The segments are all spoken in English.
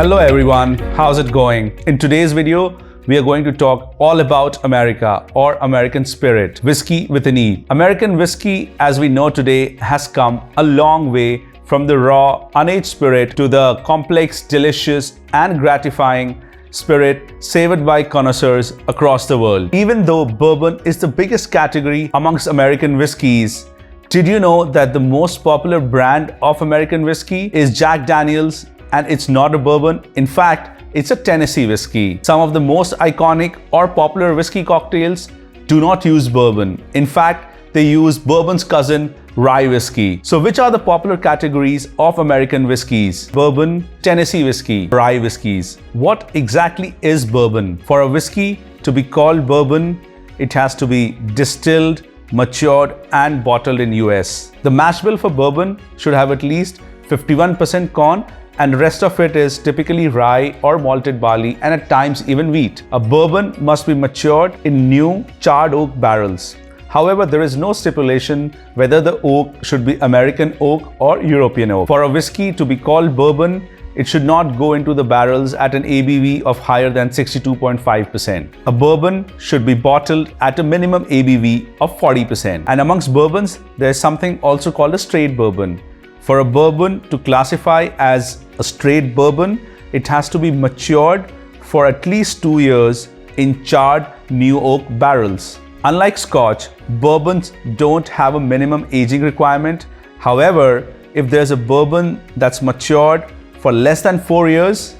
Hello everyone, how's it going? In today's video, we are going to talk all about America or American spirit, whiskey with an E. American whiskey, as we know today, has come a long way from the raw, unaged spirit to the complex, delicious and gratifying spirit savored by connoisseurs across the world. Even though bourbon is the biggest category amongst American whiskeys, did you know that the most popular brand of American whiskey is Jack Daniel's? And it's not a bourbon. In fact, it's a Tennessee whiskey. Some of the most iconic or popular whiskey cocktails do not use bourbon. In fact, they use bourbon's cousin, rye whiskey. So which are the popular categories of American whiskeys? Bourbon, Tennessee whiskey, rye whiskeys. What exactly is bourbon? For a whiskey to be called bourbon, it has to be distilled, matured and bottled in US. The mash bill for bourbon should have at least 51% corn, and the rest of it is typically rye or malted barley and at times even wheat. A bourbon must be matured in new charred oak barrels. However, there is no stipulation whether the oak should be American oak or European oak. For a whiskey to be called bourbon, it should not go into the barrels at an ABV of higher than 62.5%. A bourbon should be bottled at a minimum ABV of 40%. And amongst bourbons, there is something also called a straight bourbon. For a bourbon to classify as a straight bourbon, it has to be matured for at least 2 years in charred new oak barrels. Unlike Scotch, bourbons don't have a minimum aging requirement. However, if there's a bourbon that's matured for less than 4 years,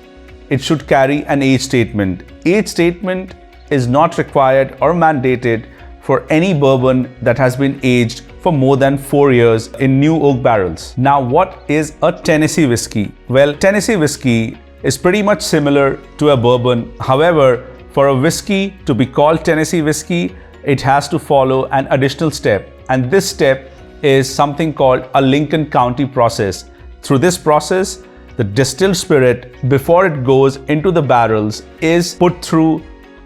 it should carry an age statement. Age statement is not required or mandated for any bourbon that has been aged for more than 4 years in new oak barrels. Now, what is a Tennessee whiskey? Well, Tennessee whiskey is pretty much similar to a bourbon. However, for a whiskey to be called Tennessee whiskey, it has to follow an additional step. And this step is something called a Lincoln County process. Through this process, the distilled spirit, before it goes into the barrels, is put through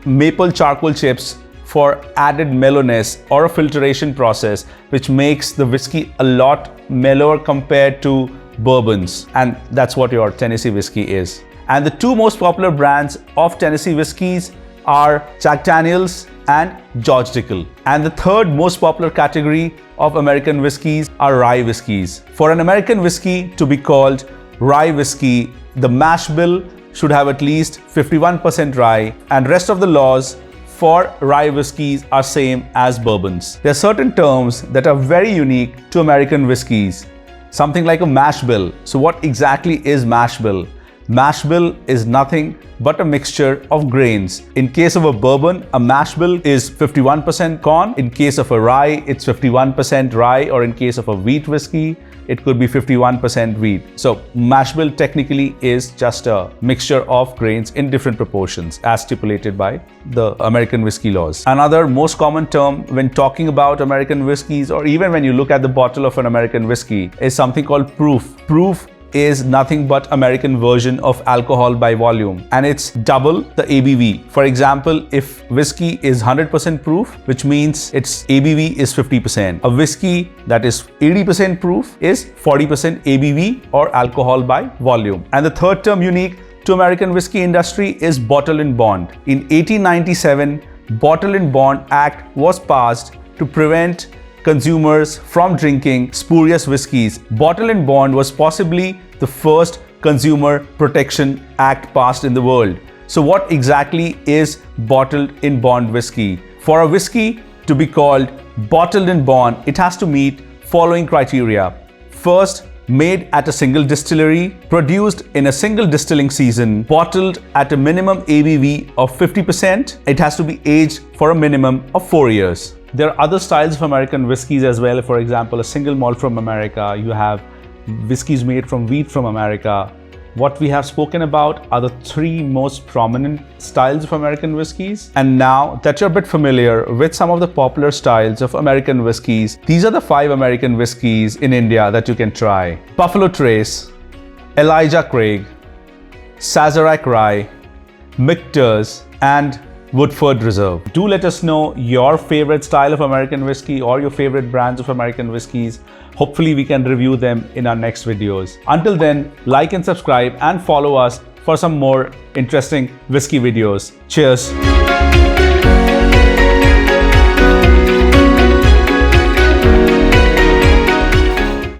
maple charcoal chips for added mellowness, or a filtration process which makes the whiskey a lot mellower compared to bourbons. And that's what your Tennessee whiskey is. And the two most popular brands of Tennessee whiskeys are Jack Daniel's and George Dickel. And the third most popular category of American whiskeys are rye whiskeys. For an American whiskey to be called rye whiskey, the mash bill should have at least 51% rye, and rest of the laws for rye whiskeys are same as bourbons. There are certain terms that are very unique to American whiskeys. Something like a mash bill. So what exactly is mash bill? Mash bill is nothing but a mixture of grains. In case of a bourbon, a mash bill is 51% corn. In case of a rye, it's 51% rye, or in case of a wheat whiskey, it could be 51% wheat. So mash bill technically is just a mixture of grains in different proportions as stipulated by the American whiskey laws. Another most common term when talking about American whiskeys, or even when you look at the bottle of an American whiskey, is something called proof. Proof is nothing but American version of alcohol by volume, and it's double the ABV. For example, if whiskey is 100% proof, which means its ABV is 50%. A whiskey that is 80% proof is 40% ABV, or alcohol by volume. And the third term unique to American whiskey industry is bottle and bond. In 1897, Bottle and Bond Act was passed to prevent consumers from drinking spurious whiskeys. Bottle and Bond was possibly the first consumer protection act passed in the world. So what exactly is bottled in bond whiskey? For a whiskey to be called bottled in bond, it has to meet following criteria. First, made at a single distillery, produced in a single distilling season, bottled at a minimum ABV of 50%. It has to be aged for a minimum of 4 years. There are other styles of American whiskeys as well. For example, a single malt from America. You have whiskeys made from wheat from America. What we have spoken about are the three most prominent styles of American whiskeys. And now that you're a bit familiar with some of the popular styles of American whiskeys, these are the 5 American whiskeys in India that you can try. Buffalo Trace, Elijah Craig, Sazerac Rye, Michter's, and Woodford Reserve. Do let us know your favorite style of American whiskey or your favorite brands of American whiskeys. Hopefully we can review them in our next videos. Until then, like and subscribe and follow us for some more interesting whiskey videos. Cheers.